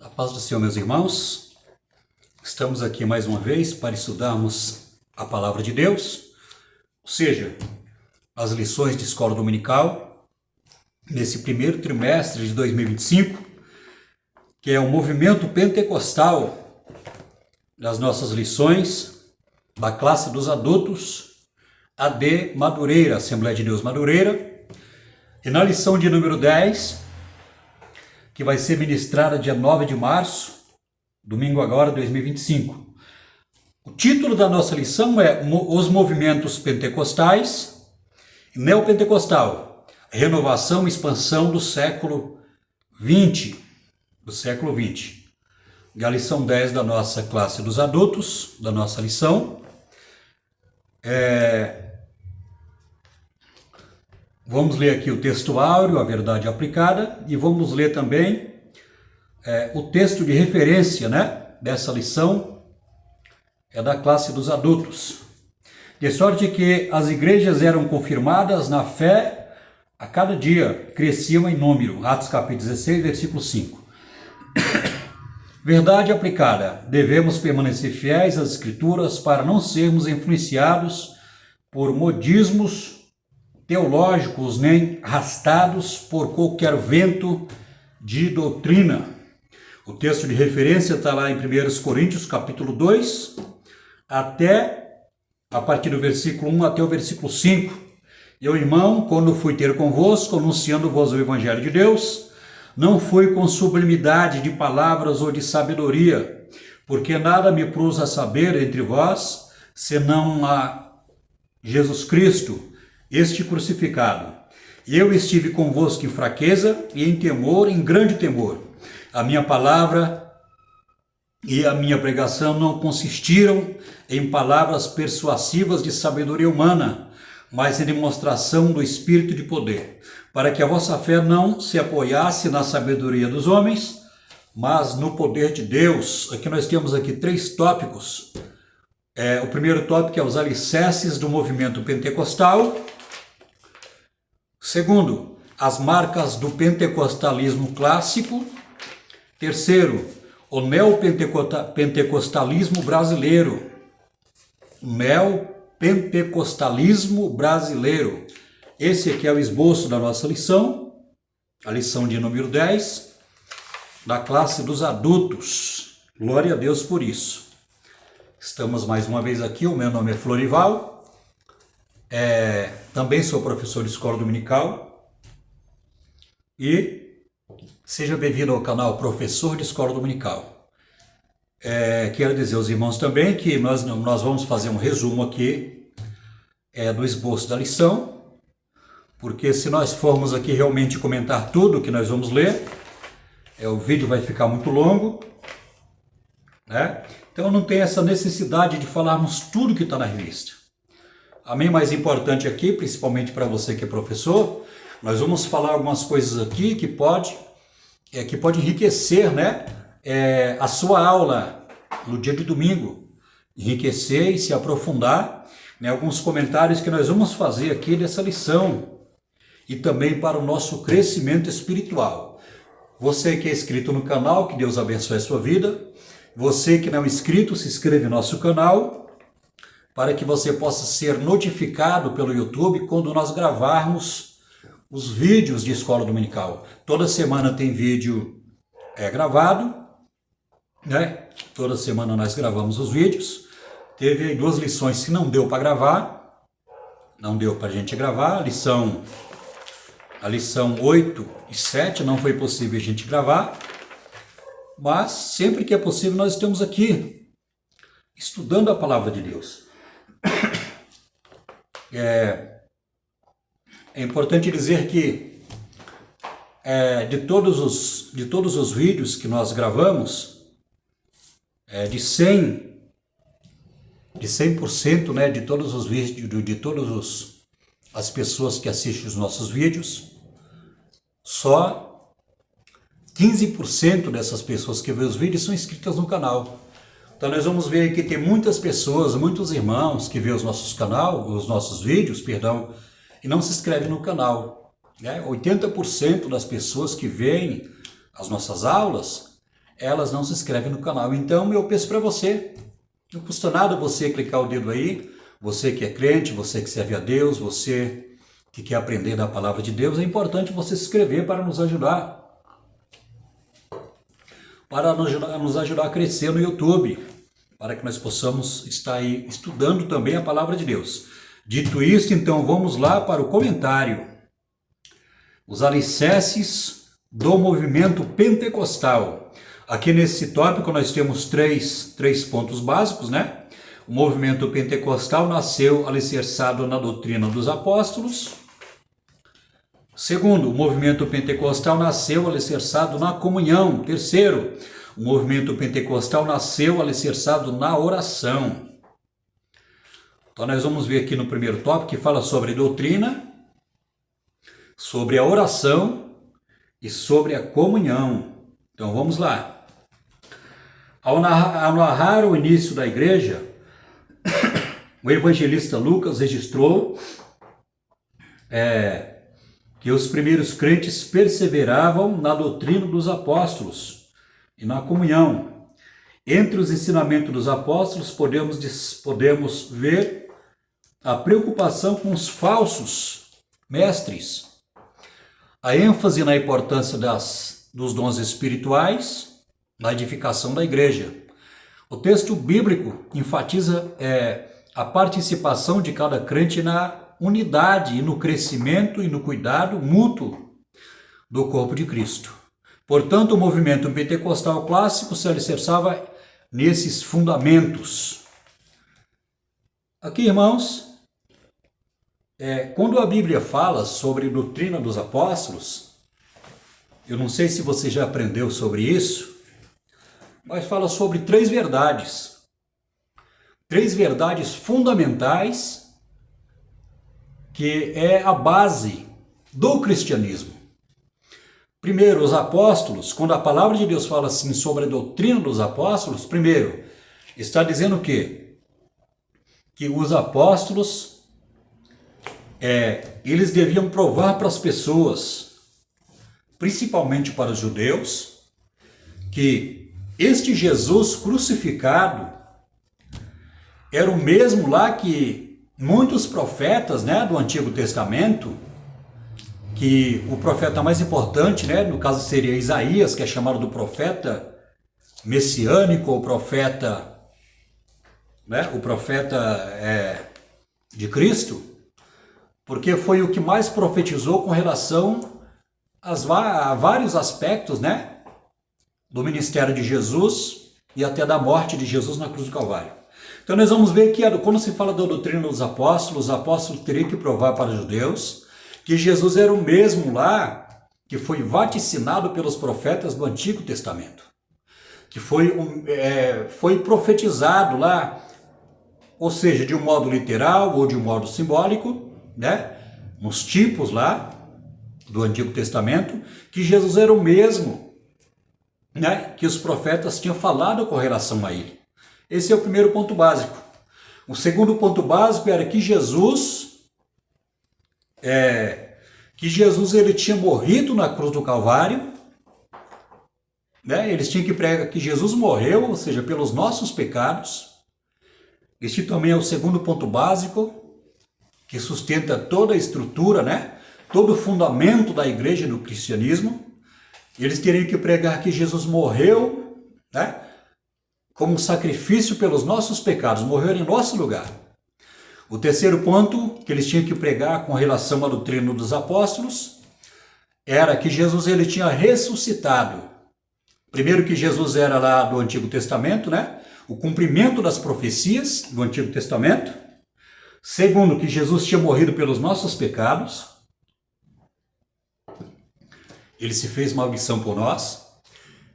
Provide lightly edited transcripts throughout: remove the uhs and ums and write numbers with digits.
A paz do Senhor, meus irmãos. Estamos aqui mais uma vez para estudarmos a Palavra de Deus, ou seja, as lições de escola dominical, nesse primeiro trimestre de 2025, que é o movimento pentecostal das nossas lições da classe dos adultos, AD Madureira, Assembleia de Deus Madureira, e na lição de número 10, que vai ser ministrada dia 9 de março, domingo agora, 2025. O título da nossa lição é Os Movimentos Pentecostais e Neopentecostal, Renovação e Expansão do século XX. E a lição 10 da nossa classe dos adultos, da nossa lição, vamos ler aqui o texto áureo, a verdade aplicada, e vamos ler também o texto de referência, dessa lição, é da classe dos adultos. De sorte que as igrejas eram confirmadas na fé a cada dia, cresciam em número. Atos capítulo 16, versículo 5. Verdade aplicada. Devemos permanecer fiéis às Escrituras para não sermos influenciados por modismos teológicos, nem arrastados por qualquer vento de doutrina. O texto de referência está lá em 1 Coríntios, capítulo 2, a partir do versículo 1 até o versículo 5. Eu, irmão, quando fui ter convosco, anunciando-vos o Evangelho de Deus, não fui com sublimidade de palavras ou de sabedoria, porque nada me pruz a saber entre vós, senão a Jesus Cristo, este crucificado. Eu estive convosco em fraqueza e em temor, em grande temor. A minha palavra e a minha pregação não consistiram em palavras persuasivas de sabedoria humana, mas em demonstração do Espírito de poder, para que a vossa fé não se apoiasse na sabedoria dos homens, mas no poder de Deus. Aqui nós temos aqui 3 tópicos. O primeiro tópico é os alicerces do movimento pentecostal. Segundo, as marcas do pentecostalismo clássico. Terceiro, o neopentecostalismo brasileiro. Neopentecostalismo brasileiro. Esse aqui é o esboço da nossa lição, a lição de número 10, da classe dos adultos. Glória a Deus por isso. Estamos mais uma vez aqui, o meu nome é Florival. Também sou professor de escola dominical e seja bem-vindo ao canal Professor de Escola Dominical. Quero dizer aos irmãos também que nós vamos fazer um resumo aqui do esboço da lição, porque se nós formos aqui realmente comentar tudo que nós vamos ler, o vídeo vai ficar muito longo, Então não tem essa necessidade de falarmos tudo que está na revista. A mim mais importante aqui, principalmente para você que é professor, nós vamos falar algumas coisas aqui que pode enriquecer, a sua aula no dia de domingo, enriquecer e se aprofundar em alguns comentários que nós vamos fazer aqui dessa lição e também para o nosso crescimento espiritual. Você que é inscrito no canal, que Deus abençoe a sua vida. Você que não é inscrito, se inscreve no nosso canal, para que você possa ser notificado pelo YouTube quando nós gravarmos os vídeos de escola dominical. Toda semana tem vídeo gravado, Toda semana nós gravamos os vídeos. Teve 2 lições que não deu para gravar, não deu para a gente gravar. A lição 8 e 7 não foi possível a gente gravar, mas sempre que é possível nós estamos aqui estudando a palavra de Deus. É importante dizer que de todos os vídeos que nós gravamos, de 100%, de todos os vídeos, de todas as pessoas que assistem os nossos vídeos, só 15% dessas pessoas que vê os vídeos são inscritas no canal. Então nós vamos ver que tem muitas pessoas, muitos irmãos que vê os nossos vídeos, e não se inscrevem no canal. 80% das pessoas que veem as nossas aulas elas não se inscrevem no canal. Então eu peço para você, não custa nada você clicar o dedo aí, você que é crente, você que serve a Deus, você que quer aprender da palavra de Deus, é importante você se inscrever para nos ajudar a crescer no YouTube, para que nós possamos estar aí estudando também a palavra de Deus. Dito isto, então vamos lá para o comentário. Os alicerces do movimento pentecostal. Aqui nesse tópico nós temos três pontos básicos, né? O movimento pentecostal nasceu alicerçado na doutrina dos apóstolos. Segundo, o movimento pentecostal nasceu alicerçado na comunhão. Terceiro, o movimento pentecostal nasceu alicerçado na oração. Então nós vamos ver aqui no primeiro tópico que fala sobre doutrina, sobre a oração e sobre a comunhão. Então vamos lá. Ao narrar o início da igreja, o evangelista Lucas registrou que os primeiros crentes perseveravam na doutrina dos apóstolos e na comunhão. Entre os ensinamentos dos apóstolos podemos ver a preocupação com os falsos mestres, a ênfase na importância dos dons espirituais na edificação da igreja. O texto bíblico enfatiza a participação de cada crente na unidade e no crescimento e no cuidado mútuo do corpo de Cristo. Portanto, o movimento pentecostal clássico se alicerçava nesses fundamentos. Aqui, irmãos, quando a Bíblia fala sobre a doutrina dos apóstolos, eu não sei se você já aprendeu sobre isso, mas fala sobre três verdades fundamentais que é a base do cristianismo. Primeiro, os apóstolos, quando a palavra de Deus fala assim sobre a doutrina dos apóstolos, primeiro, está dizendo o quê? Que os apóstolos, eles deviam provar para as pessoas, principalmente para os judeus, que este Jesus crucificado era o mesmo lá que muitos profetas, né, do Antigo Testamento, que o profeta mais importante, né, no caso seria Isaías, que é chamado do profeta messiânico, o profeta de Cristo, porque foi o que mais profetizou com relação a vários aspectos, né, do ministério de Jesus e até da morte de Jesus na cruz do Calvário. Então nós vamos ver que quando se fala da doutrina dos apóstolos, os apóstolos teriam que provar para os judeus que Jesus era o mesmo lá que foi vaticinado pelos profetas do Antigo Testamento, que foi profetizado lá, ou seja, de um modo literal ou de um modo simbólico, né, nos tipos lá do Antigo Testamento, que Jesus era o mesmo, né, que os profetas tinham falado com relação a ele. Esse é o primeiro ponto básico. O segundo ponto básico era que Jesus ele tinha morrido na cruz do Calvário, né? Eles tinham que pregar que Jesus morreu, ou seja, pelos nossos pecados. Este também é o segundo ponto básico, que sustenta toda a estrutura, né? Todo o fundamento da igreja e do cristianismo. Eles teriam que pregar que Jesus morreu, né, como um sacrifício pelos nossos pecados, morreu em nosso lugar. O terceiro ponto que eles tinham que pregar com relação à doutrina dos apóstolos era que Jesus ele tinha ressuscitado. Primeiro, que Jesus era lá do Antigo Testamento, né, o cumprimento das profecias do Antigo Testamento. Segundo, que Jesus tinha morrido pelos nossos pecados. Ele se fez maldição por nós.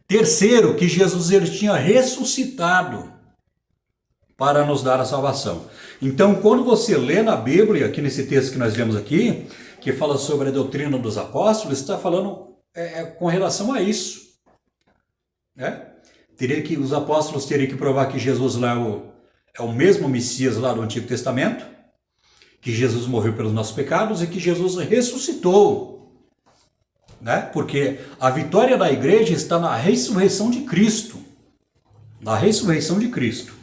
Terceiro, que Jesus ele tinha ressuscitado para nos dar a salvação. Então, quando você lê na Bíblia, aqui nesse texto que nós lemos aqui, que fala sobre a doutrina dos apóstolos, está falando com relação a isso, né? Os apóstolos teriam que provar que Jesus lá é o mesmo Messias lá do Antigo Testamento, que Jesus morreu pelos nossos pecados e que Jesus ressuscitou. né? Porque a vitória da igreja está na ressurreição de Cristo. Na ressurreição de Cristo.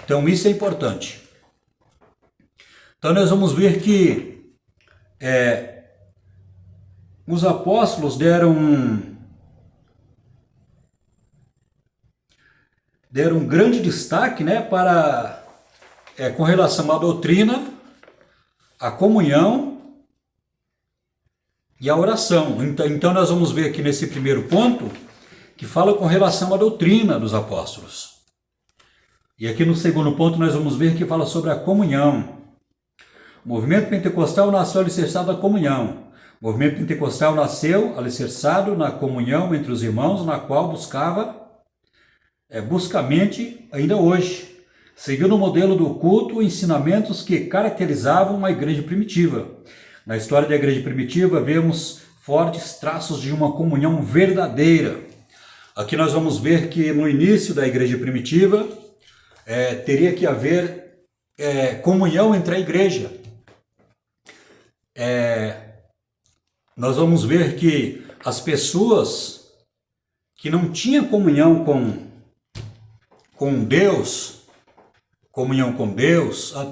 Então isso é importante. Então nós vamos ver que os apóstolos deram um grande destaque, né, com relação à doutrina, à comunhão e à oração. Então nós vamos ver aqui nesse primeiro ponto que fala com relação à doutrina dos apóstolos. E aqui no segundo ponto nós vamos ver que fala sobre a comunhão. O movimento pentecostal nasceu alicerçado na comunhão. O movimento pentecostal nasceu alicerçado na comunhão entre os irmãos, na qual buscamente ainda hoje, seguindo o modelo do culto, ensinamentos que caracterizavam uma igreja primitiva. Na história da igreja primitiva, vemos fortes traços de uma comunhão verdadeira. Aqui nós vamos ver que no início da igreja primitiva, teria que haver comunhão entre a igreja. Nós vamos ver que as pessoas que não tinham comunhão com Deus,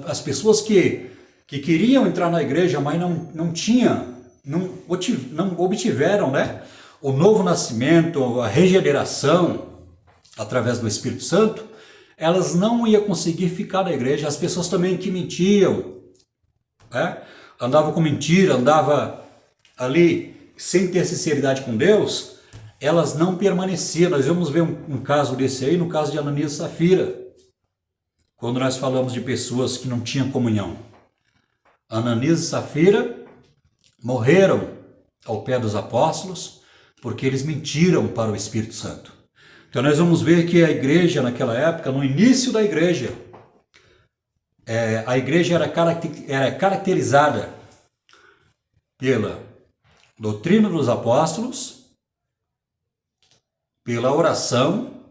as pessoas que queriam entrar na igreja, mas não obtiveram, né, o novo nascimento, a regeneração através do Espírito Santo, elas não iam conseguir ficar na igreja. As pessoas também que mentiam, né, andavam com mentira, andavam ali sem ter sinceridade com Deus, elas não permaneciam. Nós vamos ver um caso desse aí, no caso de Ananias e Safira, quando nós falamos de pessoas que não tinham comunhão. Ananias e Safira morreram ao pé dos apóstolos porque eles mentiram para o Espírito Santo. Então nós vamos ver que a igreja naquela época, no início da igreja, a igreja era caracterizada pela doutrina dos apóstolos, pela oração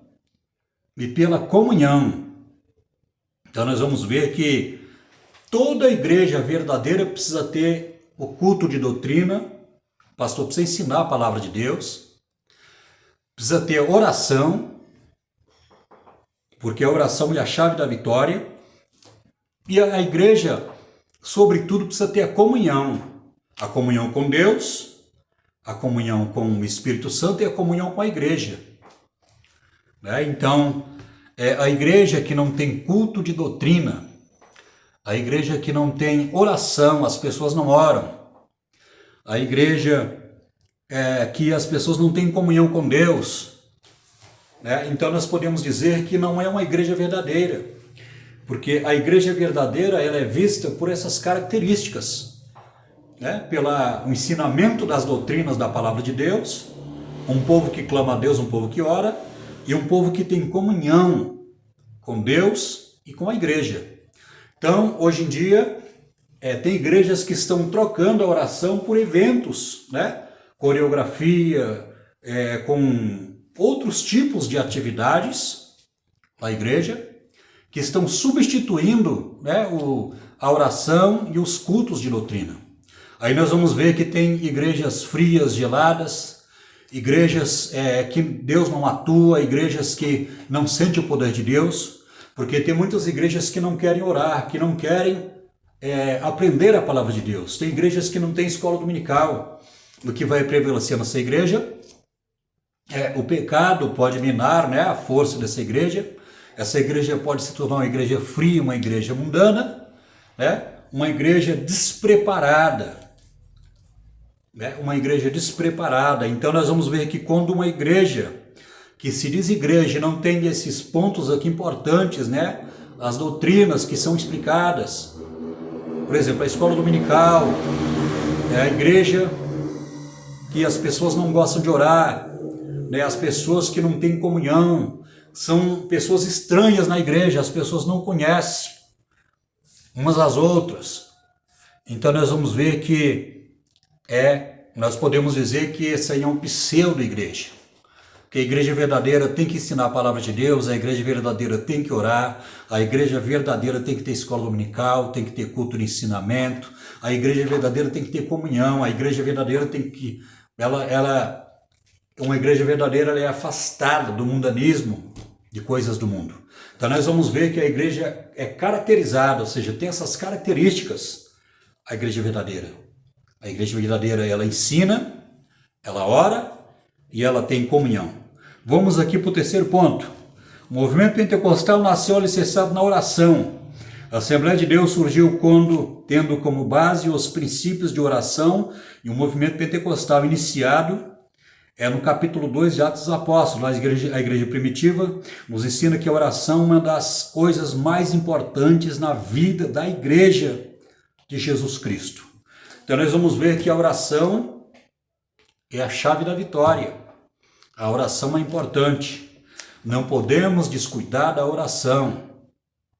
e pela comunhão. Então nós vamos ver que toda igreja verdadeira precisa ter o culto de doutrina, o pastor precisa ensinar a palavra de Deus, precisa ter oração, porque a oração é a chave da vitória, e a igreja, sobretudo, precisa ter a comunhão com Deus, a comunhão com o Espírito Santo e a comunhão com a igreja. Então, a igreja que não tem culto de doutrina, a igreja que não tem oração, as pessoas não oram, a igreja que as pessoas não têm comunhão com Deus, então nós podemos dizer que não é uma igreja verdadeira, porque a igreja verdadeira ela é vista por essas características, pelo ensinamento das doutrinas da palavra de Deus, um povo que clama a Deus, um povo que ora, e um povo que tem comunhão com Deus e com a igreja. Então, hoje em dia, tem igrejas que estão trocando a oração por eventos, coreografia, com outros tipos de atividades na igreja, que estão substituindo a oração e os cultos de doutrina. Aí nós vamos ver que tem igrejas frias, geladas, igrejas que Deus não atua, igrejas que não sentem o poder de Deus, porque tem muitas igrejas que não querem orar, que não querem aprender a palavra de Deus. Tem igrejas que não têm escola dominical. O que vai prevalecer nessa igreja o pecado pode minar a força dessa igreja. Essa igreja pode se tornar uma igreja fria, uma igreja mundana, uma igreja despreparada. Uma igreja despreparada. Então nós vamos ver que quando uma igreja que se diz igreja não tem esses pontos aqui importantes, as doutrinas que são explicadas, por exemplo, a escola dominical, a igreja que as pessoas não gostam de orar, as pessoas que não têm comunhão, são pessoas estranhas na igreja, as pessoas não conhecem umas às outras. Então nós vamos ver que nós podemos dizer que essa aí é um pseudo-igreja. Que a igreja verdadeira tem que ensinar a palavra de Deus, a igreja verdadeira tem que orar, a igreja verdadeira tem que ter escola dominical, tem que ter culto de ensinamento, a igreja verdadeira tem que ter comunhão, a igreja verdadeira tem que ela uma igreja verdadeira, ela é afastada do mundanismo, de coisas do mundo. Então nós vamos ver que a igreja é caracterizada, ou seja, tem essas características, a igreja verdadeira. A igreja verdadeira, ela ensina, ela ora e ela tem comunhão. Vamos aqui para o terceiro ponto. O movimento pentecostal nasceu alicerçado na oração. A Assembleia de Deus surgiu tendo como base os princípios de oração, e o movimento pentecostal iniciado no capítulo 2 de Atos dos Apóstolos. A igreja primitiva nos ensina que a oração é uma das coisas mais importantes na vida da igreja de Jesus Cristo. Então nós vamos ver que a oração é a chave da vitória. A oração é importante. Não podemos descuidar da oração.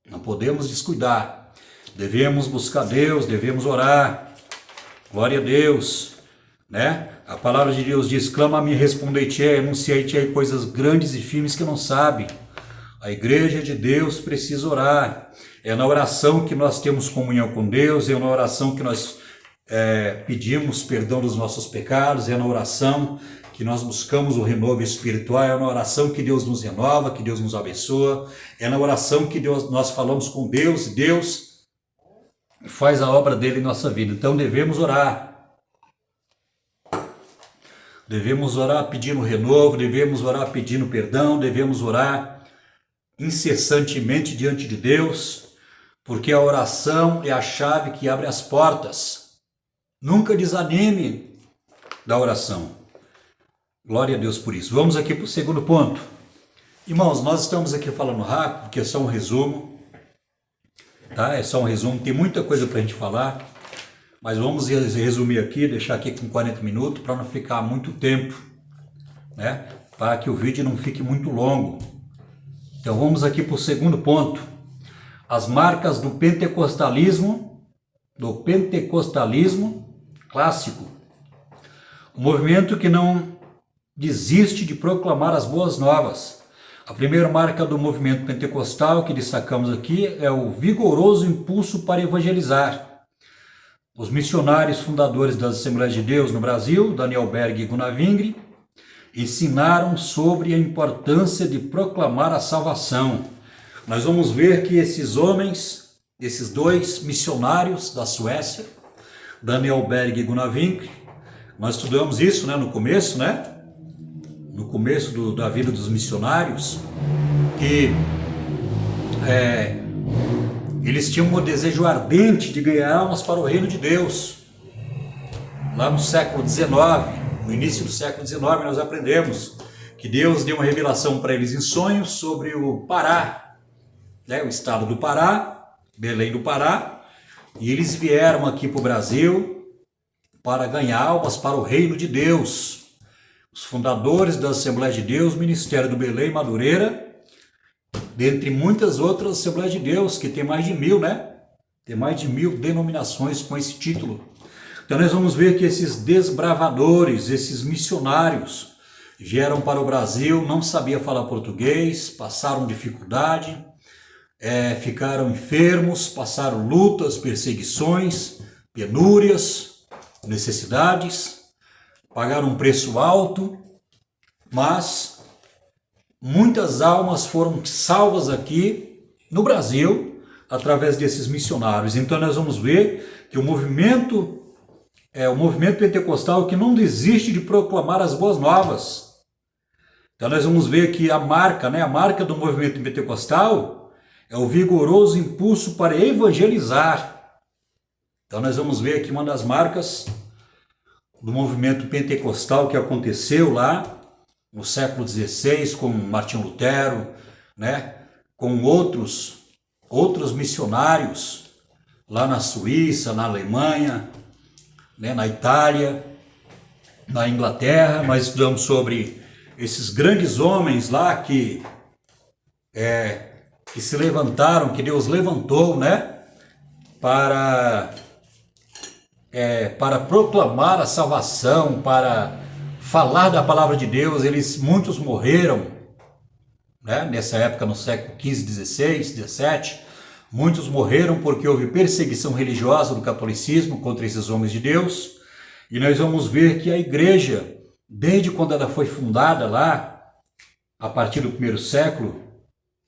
Não podemos descuidar. Devemos buscar Deus, devemos orar. Glória a Deus, né? A palavra de Deus diz: clama-me e respondei-te-ei, anunciei-te-ei coisas grandes e firmes que não sabe. A igreja de Deus precisa orar. É na oração que nós temos comunhão com Deus, é na oração que nós pedimos perdão dos nossos pecados, é na oração que nós buscamos o renovo espiritual, é na oração que Deus nos renova, que Deus nos abençoa, é na oração que nós falamos com Deus, e Deus faz a obra dele em nossa vida. Então devemos orar. Devemos orar pedindo renovo, devemos orar pedindo perdão, devemos orar incessantemente diante de Deus, porque a oração é a chave que abre as portas. Nunca desanime da oração. Glória a Deus por isso. Vamos aqui para o segundo ponto. Irmãos, nós estamos aqui falando rápido, porque é só um resumo, tá? É só um resumo, tem muita coisa para a gente falar. Mas vamos resumir aqui, deixar aqui com 40 minutos para não ficar muito tempo, né? Para que o vídeo não fique muito longo. Então vamos aqui para o segundo ponto. As marcas do pentecostalismo clássico. O movimento que não desiste de proclamar as boas novas. A primeira marca do movimento pentecostal que destacamos aqui é o vigoroso impulso para evangelizar. Os missionários fundadores das Assembleias de Deus no Brasil, Daniel Berg e Gunnar Wingre, ensinaram sobre a importância de proclamar a salvação. Nós vamos ver que esses homens, esses dois missionários da Suécia, Daniel Berg e Gunnar Wingre, nós estudamos isso, né, no começo, né? No começo da vida dos missionários, que eles tinham um desejo ardente de ganhar almas para o reino de Deus. Lá no século XIX, no início do século XIX, nós aprendemos que Deus deu uma revelação para eles em sonhos sobre o Pará, né, o estado do Pará, Belém do Pará, e eles vieram aqui para o Brasil para ganhar almas para o reino de Deus. Os fundadores da Assembleia de Deus, Ministério do Belém, Madureira, dentre muitas outras Assembleias de Deus, que tem mais de 1000, né? Tem mais de 1000 denominações com esse título. Então nós vamos ver que esses desbravadores, esses missionários, vieram para o Brasil, não sabiam falar português, passaram dificuldade, ficaram enfermos, passaram lutas, perseguições, penúrias, necessidades, pagaram um preço alto, mas muitas almas foram salvas aqui no Brasil através desses missionários. Então nós vamos ver que o movimento pentecostal que não desiste de proclamar as boas novas. Então nós vamos ver que a marca do movimento pentecostal é o vigoroso impulso para evangelizar. Então nós vamos ver aqui uma das marcas do movimento pentecostal que aconteceu lá no século XVI, com Martinho Lutero, né, com outros missionários lá na Suíça, na Alemanha, né, na Itália, na Inglaterra. Nós estudamos sobre esses grandes homens lá que se levantaram, que Deus levantou, né, para proclamar a salvação, para falar da palavra de Deus. Muitos morreram, né, nessa época, no século XV, XVI, XVII, muitos morreram porque houve perseguição religiosa do catolicismo contra esses homens de Deus, E nós vamos ver que a igreja, desde quando ela foi fundada lá, a partir do primeiro século,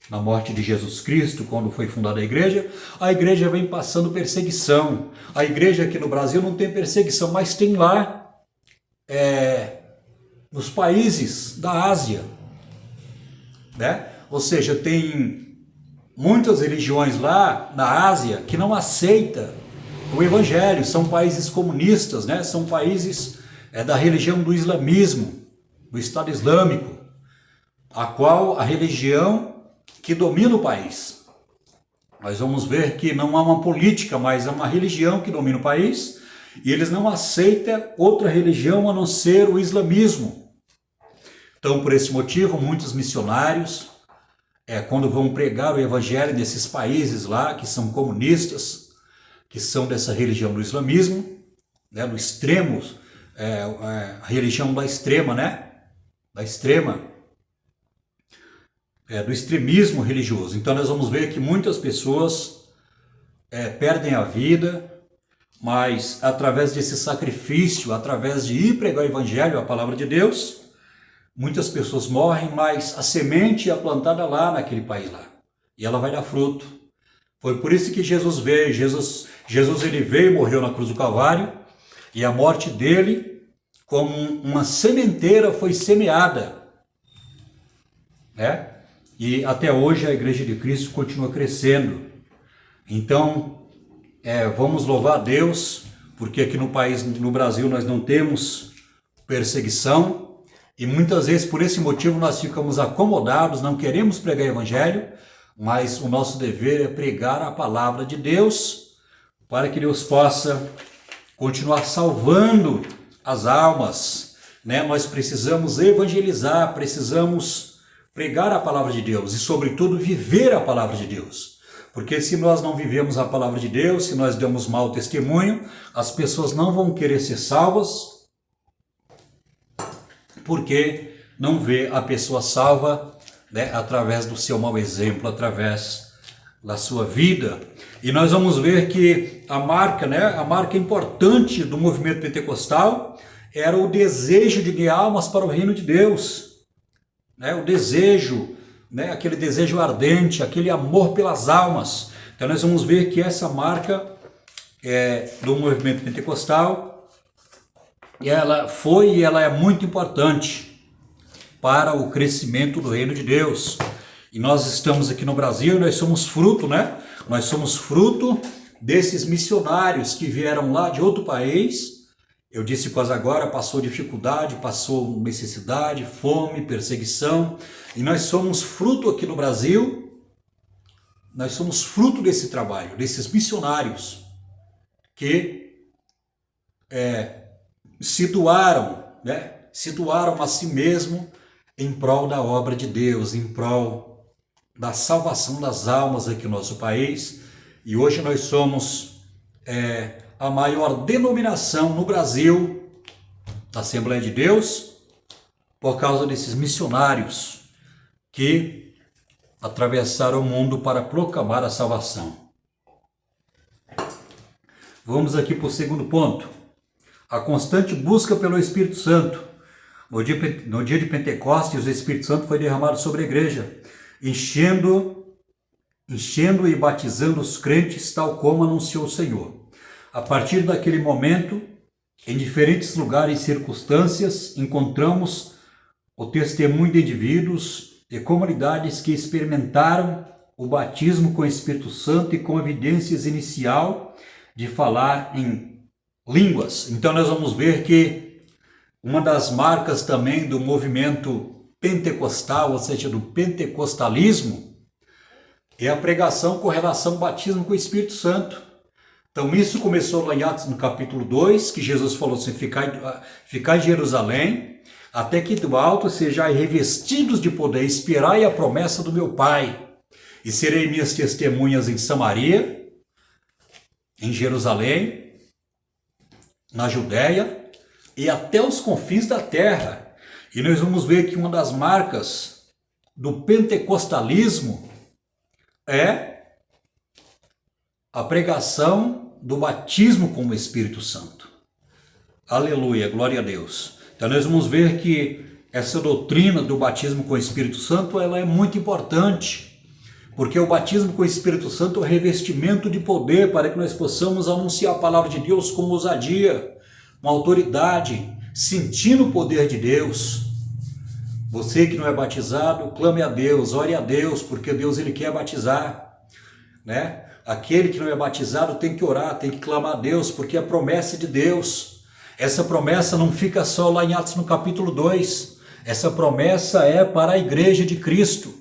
na morte de Jesus Cristo, quando foi fundada a igreja vem passando perseguição. A igreja aqui no Brasil não tem perseguição, mas tem lá, nos países da Ásia, né? Ou seja, tem muitas religiões lá na Ásia que não aceitam o evangelho, são países comunistas, né? São países da religião do islamismo, do Estado Islâmico, a qual a religião que domina o país. Nós vamos ver que não há uma política, mas é uma religião que domina o país, e eles não aceitam outra religião a não ser o islamismo. Então, por esse motivo, muitos missionários, quando vão pregar o evangelho nesses países lá, que são comunistas, que são dessa religião do islamismo, né, do extremo, a religião da extrema, né, da extrema, do extremismo religioso. Então nós vamos ver que muitas pessoas perdem a vida, mas através desse sacrifício, através de ir pregar o evangelho, a palavra de Deus, muitas pessoas morrem, mas a semente é plantada lá naquele país lá, e ela vai dar fruto. Foi por isso que Jesus veio. Jesus ele veio e morreu na cruz do Calvário, e a morte dele, como uma sementeira, foi semeada, né? E até hoje a Igreja de Cristo continua crescendo. Então, vamos louvar a Deus, porque aqui no país, no Brasil, nós não temos perseguição, e muitas vezes por esse motivo nós ficamos acomodados, não queremos pregar o evangelho, mas o nosso dever é pregar a palavra de Deus, para que Deus possa continuar salvando as almas, né? Nós precisamos evangelizar, precisamos pregar a palavra de Deus e, sobretudo, viver a palavra de Deus. Porque se nós não vivemos a palavra de Deus, se nós damos mau testemunho, as pessoas não vão querer ser salvas, porque não vê a pessoa salva, né, através do seu mau exemplo, através da sua vida. E nós vamos ver que a marca importante do movimento pentecostal era o desejo de ganhar almas para o reino de Deus. O desejo, aquele desejo ardente, aquele amor pelas almas. Então nós vamos ver que essa marca do movimento pentecostal, ela foi e ela é muito importante para o crescimento do reino de Deus. E nós estamos aqui no Brasil, nós somos fruto, né? Nós somos fruto desses missionários que vieram lá de outro país. Eu disse quase agora, passou dificuldade, passou necessidade, fome, perseguição, e nós somos fruto aqui no Brasil, nós somos fruto desse trabalho, desses missionários que se doaram, né? Se doaram a si mesmo em prol da obra de Deus, em prol da salvação das almas aqui no nosso país. E hoje nós somos a maior denominação no Brasil da Assembleia de Deus, por causa desses missionários que atravessaram o mundo para proclamar a salvação. Vamos aqui para o segundo ponto. A constante busca pelo Espírito Santo. No dia de Pentecostes, o Espírito Santo foi derramado sobre a igreja, enchendo e batizando os crentes, tal como anunciou o Senhor. A partir daquele momento, em diferentes lugares e circunstâncias, encontramos o testemunho de indivíduos e comunidades que experimentaram o batismo com o Espírito Santo e com evidências inicial de falar em línguas. Então nós vamos ver que uma das marcas também do movimento pentecostal, ou seja, do pentecostalismo, é a pregação com relação ao batismo com o Espírito Santo. Então isso começou lá em Atos no capítulo 2, que Jesus falou assim: ficai em Jerusalém, até que do alto sejais revestidos de poder, esperai a promessa do meu Pai, e serei minhas testemunhas em Samaria, em Jerusalém, na Judéia e até os confins da terra. E nós vamos ver que uma das marcas do pentecostalismo é a pregação do batismo com o Espírito Santo. Aleluia, glória a Deus. Então nós vamos ver que essa doutrina do batismo com o Espírito Santo, ela é muito importante, porque o batismo com o Espírito Santo é o revestimento de poder para que nós possamos anunciar a palavra de Deus com ousadia, com autoridade, sentindo o poder de Deus. Você que não é batizado, clame a Deus, ore a Deus, porque Deus ele quer batizar, né? Aquele que não é batizado tem que orar, tem que clamar a Deus, porque é a promessa de Deus. Essa promessa não fica só lá em Atos no capítulo 2. Essa promessa é para a igreja de Cristo,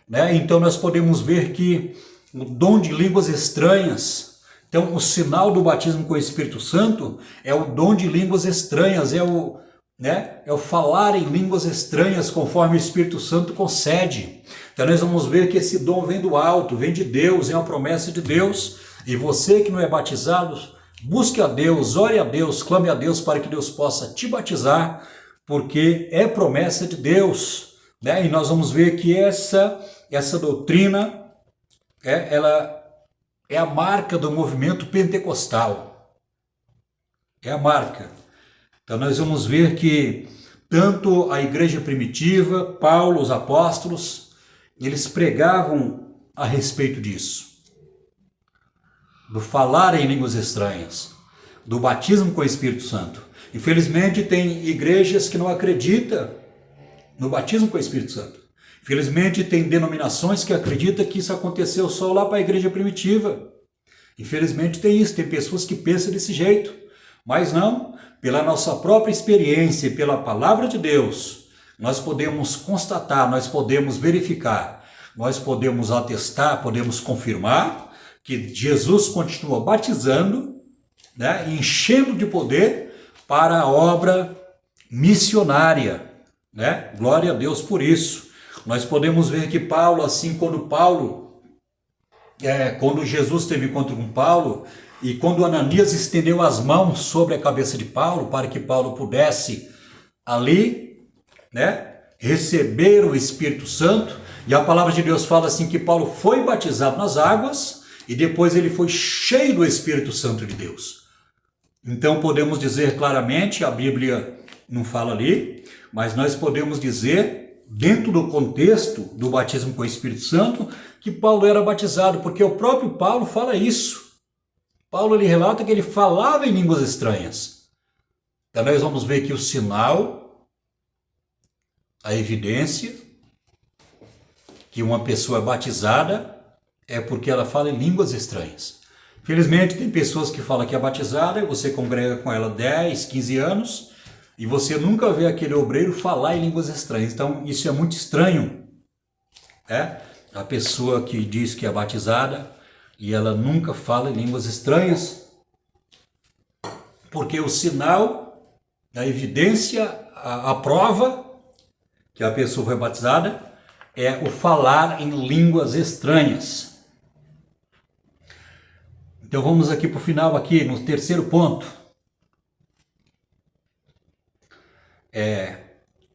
né? Então nós podemos ver que o dom de línguas estranhas, então o sinal do batismo com o Espírito Santo é o dom de línguas estranhas, é o falar em línguas estranhas conforme o Espírito Santo concede. Então nós vamos ver que esse dom vem do alto, vem de Deus, é uma promessa de Deus. E você que não é batizado, busque a Deus, ore a Deus, clame a Deus para que Deus possa te batizar, porque é promessa de Deus, né? E nós vamos ver que essa doutrina, ela é a marca do movimento pentecostal. É a marca. Então nós vamos ver que tanto a igreja primitiva, Paulo, os apóstolos, eles pregavam a respeito disso. Do falar em línguas estranhas, do batismo com o Espírito Santo. Infelizmente tem igrejas que não acreditam no batismo com o Espírito Santo. Infelizmente tem denominações que acreditam que isso aconteceu só lá para a igreja primitiva. Infelizmente tem isso, tem pessoas que pensam desse jeito. Mas não, pela nossa própria experiência e pela palavra de Deus, nós podemos constatar, nós podemos verificar, nós podemos atestar, podemos confirmar que Jesus continua batizando, né, enchendo de poder para a obra missionária, né? Glória a Deus por isso. Nós podemos ver que Paulo, assim, quando Jesus teve encontro com Paulo, e quando Ananias estendeu as mãos sobre a cabeça de Paulo, para que Paulo pudesse ali, né, receber o Espírito Santo, e a palavra de Deus fala assim que Paulo foi batizado nas águas, e depois ele foi cheio do Espírito Santo de Deus. Então podemos dizer claramente, a Bíblia não fala ali, mas nós podemos dizer, dentro do contexto do batismo com o Espírito Santo, que Paulo era batizado, porque o próprio Paulo fala isso. Paulo ele relata que ele falava em línguas estranhas. Então nós vamos ver que o sinal, a evidência que uma pessoa é batizada é porque ela fala em línguas estranhas. Felizmente tem pessoas que falam que é batizada e você congrega com ela 10, 15 anos e você nunca vê aquele obreiro falar em línguas estranhas. Então isso é muito estranho, né? A pessoa que diz que é batizada e ela nunca fala em línguas estranhas, porque o sinal, a evidência, a prova que a pessoa foi batizada é o falar em línguas estranhas. Então vamos aqui para o final, aqui no terceiro ponto.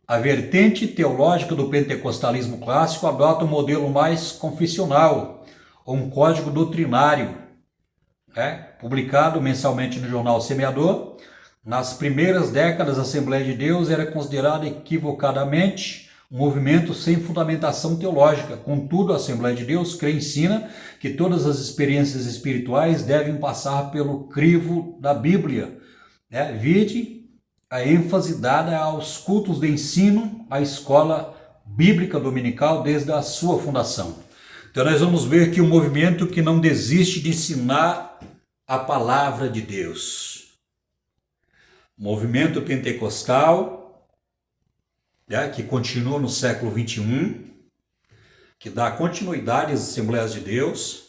A vertente teológica do pentecostalismo clássico adota um modelo mais confessional, ou um código doutrinário, publicado mensalmente no jornal Semeador. Nas primeiras décadas, a Assembleia de Deus era considerada equivocadamente um movimento sem fundamentação teológica. Contudo, a Assembleia de Deus crê e ensina que todas as experiências espirituais devem passar pelo crivo da Bíblia. Vide a ênfase dada aos cultos de ensino, à escola bíblica dominical desde a sua fundação. Então nós vamos ver que um movimento que não desiste de ensinar a palavra de Deus. Movimento pentecostal, que continua no século 21, que dá continuidade às Assembleias de Deus,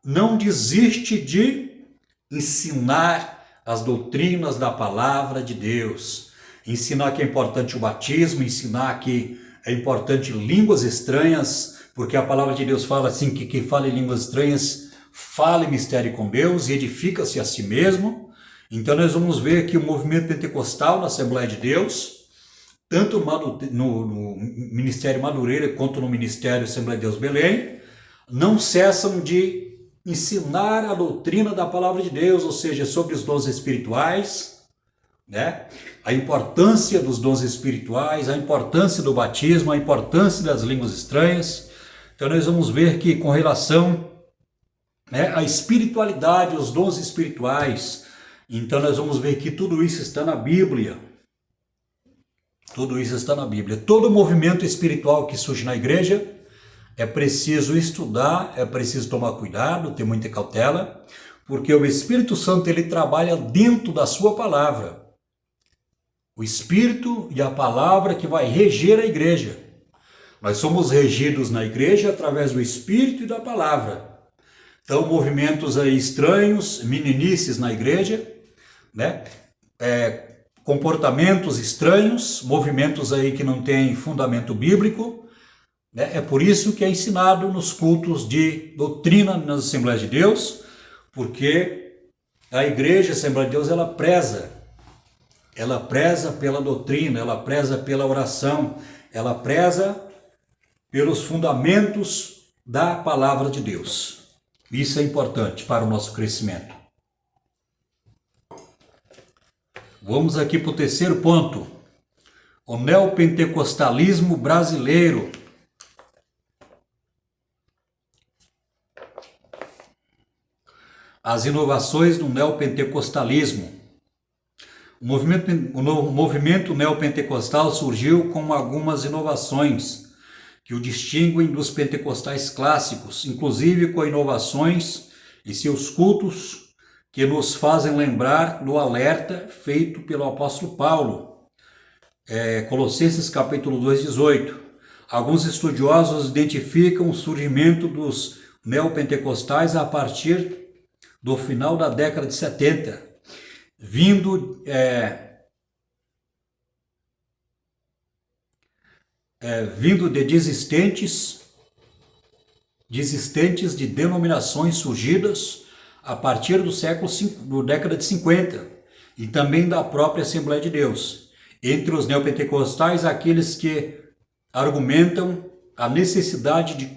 não desiste de ensinar as doutrinas da palavra de Deus, ensinar que é importante o batismo, ensinar que é importante línguas estranhas, porque a palavra de Deus fala assim que quem fala em línguas estranhas fala em mistério com Deus e edifica-se a si mesmo. Então nós vamos ver que o movimento pentecostal na Assembleia de Deus, tanto no Ministério Madureira quanto no Ministério Assembleia de Deus Belém, não cessam de ensinar a doutrina da palavra de Deus, ou seja, sobre os dons espirituais, né? A importância dos dons espirituais, a importância do batismo, a importância das línguas estranhas. Então nós vamos ver que com relação, né, à espiritualidade, os dons espirituais, então nós vamos ver que tudo isso está na Bíblia. Tudo isso está na Bíblia. Todo movimento espiritual que surge na igreja é preciso estudar, é preciso tomar cuidado, ter muita cautela, porque o Espírito Santo ele trabalha dentro da sua palavra. O Espírito e a palavra que vai reger a igreja. Nós somos regidos na igreja através do Espírito e da palavra. Então, movimentos aí estranhos, meninices na igreja, né? Comportamentos estranhos, movimentos aí que não têm fundamento bíblico, né? É por isso que é ensinado nos cultos de doutrina nas Assembleias de Deus, porque a igreja, a Assembleia de Deus, ela preza pela doutrina, ela preza pela oração, ela preza pelos fundamentos da palavra de Deus. Isso é importante para o nosso crescimento. Vamos aqui para o terceiro ponto. O neopentecostalismo brasileiro. As inovações do neopentecostalismo. O movimento neopentecostal surgiu com algumas inovações que o distinguem dos pentecostais clássicos, inclusive com inovações em seus cultos que nos fazem lembrar do alerta feito pelo apóstolo Paulo, Colossenses capítulo 2, 18. Alguns estudiosos identificam o surgimento dos neopentecostais a partir do final da década de 70, vindo de desistentes de denominações surgidas a partir do década de 50 e também da própria Assembleia de Deus. Entre os neopentecostais, aqueles que argumentam a necessidade de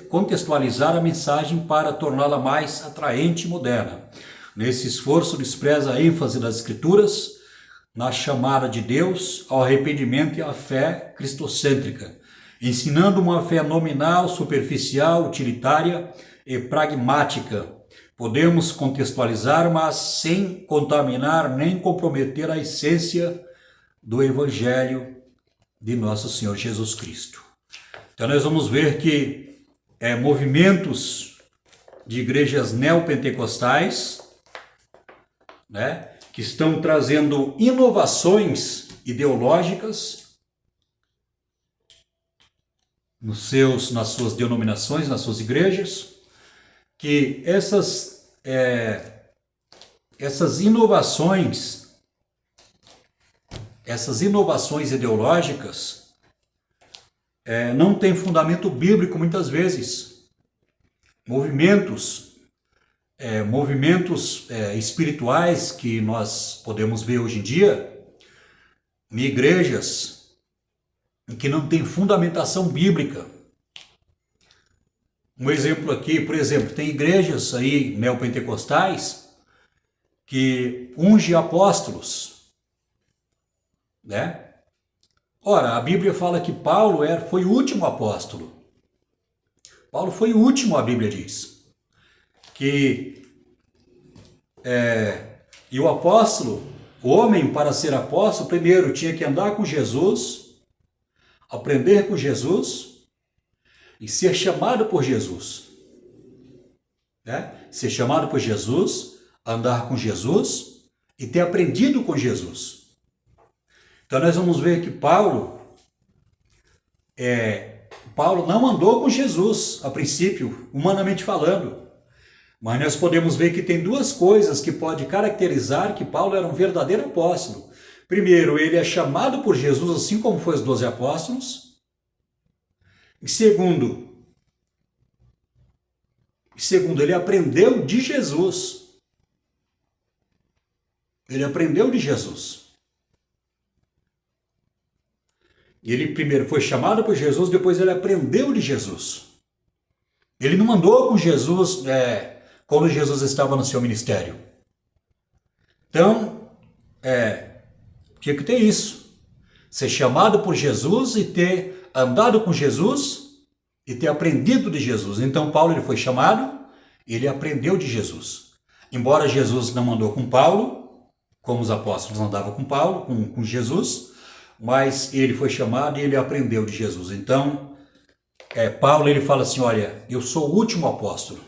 contextualizar a mensagem para torná-la mais atraente e moderna. Nesse esforço, despreza a ênfase das Escrituras na chamada de Deus ao arrependimento e à fé cristocêntrica, ensinando uma fé nominal, superficial, utilitária e pragmática. Podemos contextualizar, mas sem contaminar nem comprometer a essência do Evangelho de nosso Senhor Jesus Cristo. Então nós vamos ver que movimentos de igrejas neopentecostais, né, que estão trazendo inovações ideológicas nas suas denominações, nas suas igrejas, que essas inovações ideológicas não têm fundamento bíblico muitas vezes. Movimentos espirituais que nós podemos ver hoje em dia, em igrejas que não tem fundamentação bíblica. Um exemplo aqui, por exemplo, tem igrejas aí neopentecostais que unge apóstolos, né? Ora, a Bíblia fala que Paulo foi o último apóstolo. Paulo foi o último, a Bíblia diz. E o apóstolo, o homem para ser apóstolo, primeiro tinha que andar com Jesus, aprender com Jesus e ser chamado por Jesus. Né? Ser chamado por Jesus, andar com Jesus e ter aprendido com Jesus. Então nós vamos ver que Paulo não andou com Jesus, a princípio, humanamente falando. Mas nós podemos ver que tem duas coisas que podem caracterizar que Paulo era um verdadeiro apóstolo. Primeiro, ele é chamado por Jesus, assim como foi os 12 apóstolos. E segundo, ele aprendeu de Jesus. Ele aprendeu de Jesus. Ele primeiro foi chamado por Jesus, depois ele aprendeu de Jesus. Ele não andou com Jesus quando Jesus estava no seu ministério. Então, Tinha que ter isso. Ser chamado por Jesus e ter andado com Jesus e ter aprendido de Jesus. Então Paulo ele foi chamado, ele aprendeu de Jesus. Embora Jesus não andou com Paulo, como os apóstolos andavam com Paulo, com Jesus, mas ele foi chamado e ele aprendeu de Jesus. Então, Paulo ele fala assim, olha, eu sou o último apóstolo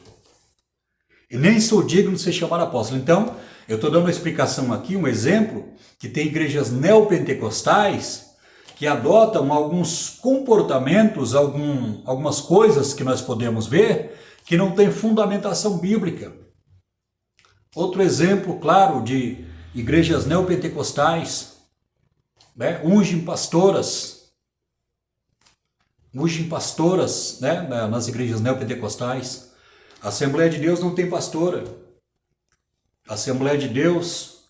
e nem sou digno de ser chamado apóstolo. Então, eu estou dando uma explicação aqui, um exemplo, que tem igrejas neopentecostais que adotam alguns comportamentos, algumas coisas que nós podemos ver que não tem fundamentação bíblica. Outro exemplo, claro, de igrejas neopentecostais, né? Ungem pastoras, né? Nas igrejas neopentecostais. A Assembleia de Deus não tem pastora. A Assembleia de Deus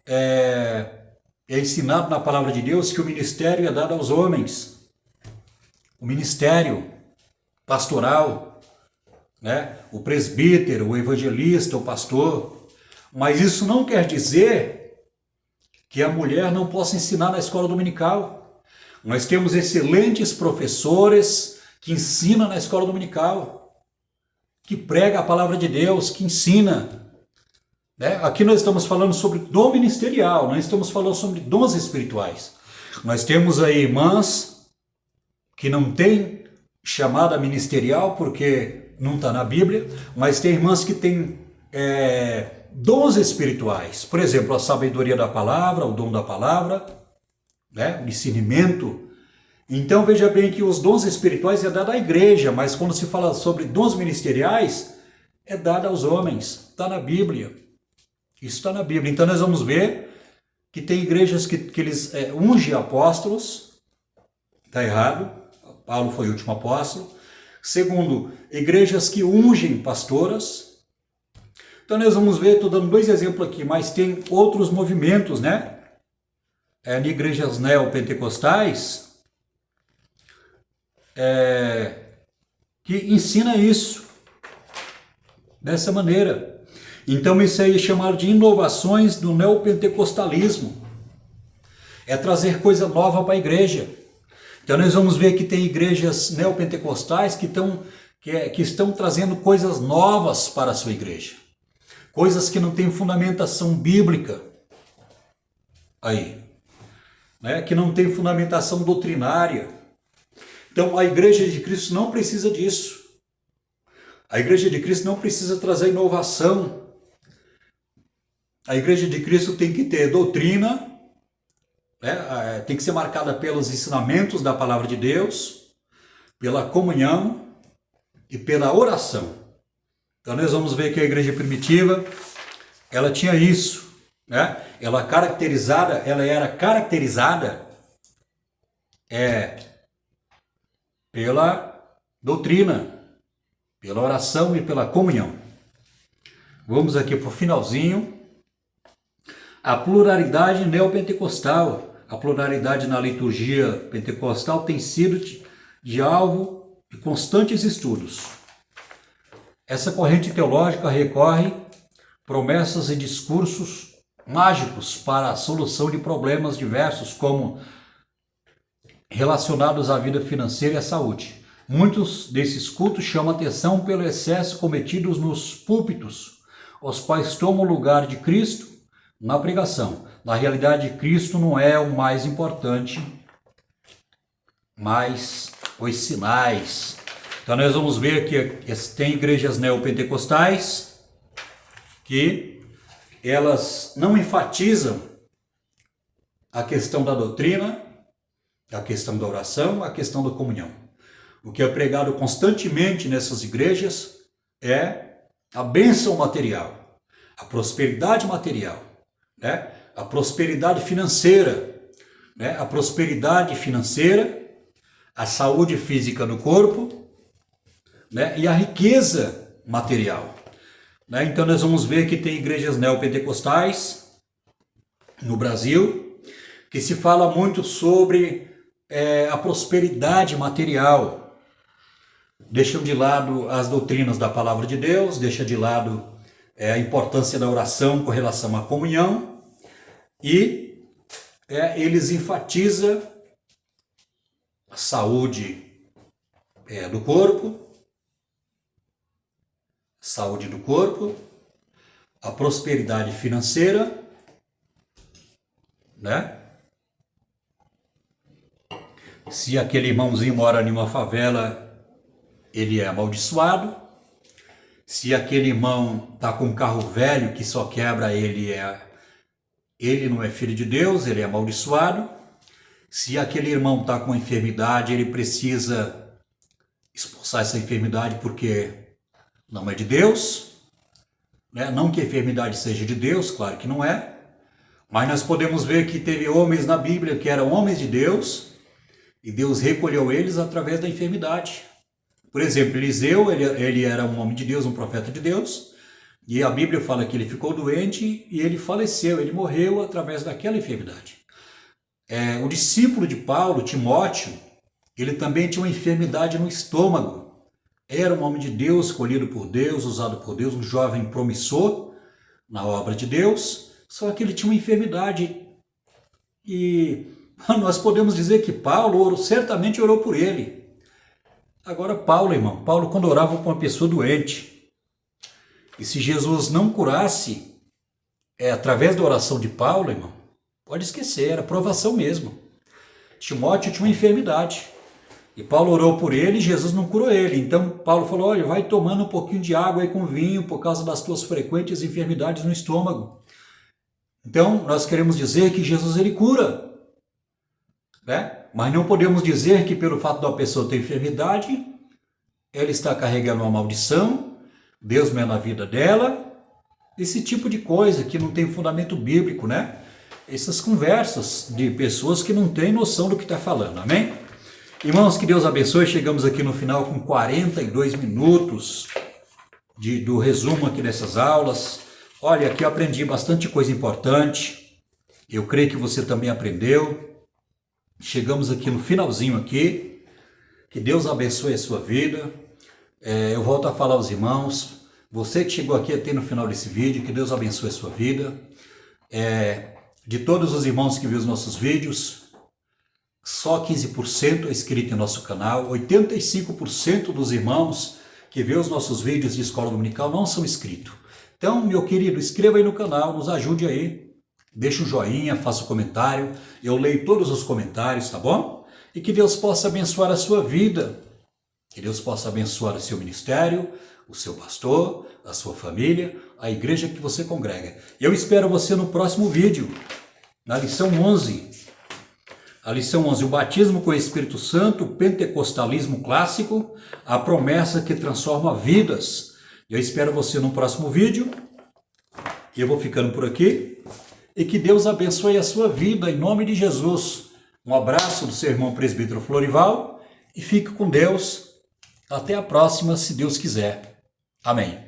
é ensinado na palavra de Deus que o ministério é dado aos homens. O ministério pastoral, né? O presbítero, o evangelista, o pastor. Mas isso não quer dizer que a mulher não possa ensinar na escola dominical. Nós temos excelentes professores que ensinam na escola dominical, que prega a palavra de Deus, que ensina. Né? Aqui nós estamos falando sobre dom ministerial, nós estamos falando sobre dons espirituais. Nós temos aí irmãs que não têm chamada ministerial porque não está na Bíblia, mas tem irmãs que têm dons espirituais. Por exemplo, a sabedoria da palavra, o dom da palavra, né? O discernimento. Então veja bem que os dons espirituais é dado à igreja, mas quando se fala sobre dons ministeriais, é dado aos homens. Está na Bíblia. Isso está na Bíblia. Então nós vamos ver que tem igrejas que eles ungem apóstolos. Está errado. Paulo foi o último apóstolo. Segundo, igrejas que ungem pastoras. Então nós vamos ver, estou dando 2 exemplos aqui, mas tem outros movimentos, né? Em igrejas neopentecostais, que ensina isso, dessa maneira. Então isso aí é chamado de inovações do neopentecostalismo. É trazer coisa nova para a igreja. Então nós vamos ver que tem igrejas neopentecostais que estão trazendo coisas novas para a sua igreja. Coisas que não têm fundamentação bíblica. Aí. Né? Que não tem fundamentação doutrinária. Então a igreja de Cristo não precisa disso. A igreja de Cristo não precisa trazer inovação. A igreja de Cristo tem que ter doutrina, né? Tem que ser marcada pelos ensinamentos da palavra de Deus, pela comunhão e pela oração. Então nós vamos ver que a igreja primitiva, ela tinha isso, né? Ela era caracterizada pela doutrina, pela oração e pela comunhão. Vamos aqui para o finalzinho. A pluralidade neopentecostal, a pluralidade na liturgia pentecostal tem sido de alvo de constantes estudos. Essa corrente teológica recorre promessas e discursos mágicos para a solução de problemas diversos, como relacionados à vida financeira e à saúde. Muitos desses cultos chamam atenção pelo excesso cometidos nos púlpitos, os quais tomam o lugar de Cristo na pregação. Na realidade, Cristo não é o mais importante, mas os sinais. Então nós vamos ver que tem igrejas neopentecostais que elas não enfatizam a questão da doutrina, a questão da oração, a questão da comunhão. O que é pregado constantemente nessas igrejas é a bênção material, a prosperidade material, né? A prosperidade financeira, né? A prosperidade financeira, a saúde física no corpo, né? E a riqueza material. Né? Então nós vamos ver que tem igrejas neopentecostais no Brasil, que se fala muito sobre a prosperidade material. Deixam de lado as doutrinas da palavra de Deus, deixa de lado a importância da oração com relação à comunhão e eles enfatizam a saúde do corpo, a prosperidade financeira, né? Se aquele irmãozinho mora em uma favela, ele é amaldiçoado. Se aquele irmão está com um carro velho que só quebra, ele não é filho de Deus, ele é amaldiçoado. Se aquele irmão está com uma enfermidade, ele precisa expulsar essa enfermidade porque não é de Deus, né? Não que a enfermidade seja de Deus, claro que não é, mas nós podemos ver que teve homens na Bíblia que eram homens de Deus e Deus recolheu eles através da enfermidade. Por exemplo, Eliseu, ele era um homem de Deus, um profeta de Deus, e a Bíblia fala que ele ficou doente e ele faleceu, ele morreu através daquela enfermidade. O discípulo de Paulo, Timóteo, ele também tinha uma enfermidade no estômago. Era um homem de Deus, escolhido por Deus, usado por Deus, um jovem promissor na obra de Deus, só que ele tinha uma enfermidade. E nós podemos dizer que Paulo certamente orou por ele. Agora Paulo, irmão, quando orava por uma pessoa doente, e se Jesus não curasse, através da oração de Paulo, irmão, pode esquecer, era provação mesmo. Timóteo tinha uma enfermidade, e Paulo orou por ele e Jesus não curou ele. Então Paulo falou, olha, vai tomando um pouquinho de água aí com vinho, por causa das tuas frequentes enfermidades no estômago. Então nós queremos dizer que Jesus ele cura, né? Mas não podemos dizer que pelo fato da pessoa ter enfermidade, ela está carregando uma maldição, Deus não é na vida dela, esse tipo de coisa que não tem fundamento bíblico, né? Essas conversas de pessoas que não têm noção do que está falando, amém? Irmãos, que Deus abençoe, chegamos aqui no final com 42 minutos do resumo aqui dessas aulas. Olha, aqui eu aprendi bastante coisa importante, eu creio que você também aprendeu. Chegamos aqui no finalzinho aqui, que Deus abençoe a sua vida. Eu volto a falar aos irmãos, você que chegou aqui até no final desse vídeo, que Deus abençoe a sua vida. De todos os irmãos que viram os nossos vídeos, só 15% é inscrito em nosso canal, 85% dos irmãos que vê os nossos vídeos de escola dominical não são inscritos. Então, meu querido, inscreva aí no canal, nos ajude aí. Deixa um joinha, faça um comentário, eu leio todos os comentários, tá bom? E que Deus possa abençoar a sua vida, que Deus possa abençoar o seu ministério, o seu pastor, a sua família, a igreja que você congrega. Eu espero você no próximo vídeo, na lição 11. A lição 11, o batismo com o Espírito Santo, o pentecostalismo clássico, a promessa que transforma vidas. Eu espero você no próximo vídeo. Eu vou ficando por aqui. E que Deus abençoe a sua vida, em nome de Jesus. Um abraço do seu irmão presbítero Florival e fique com Deus. Até a próxima, se Deus quiser. Amém.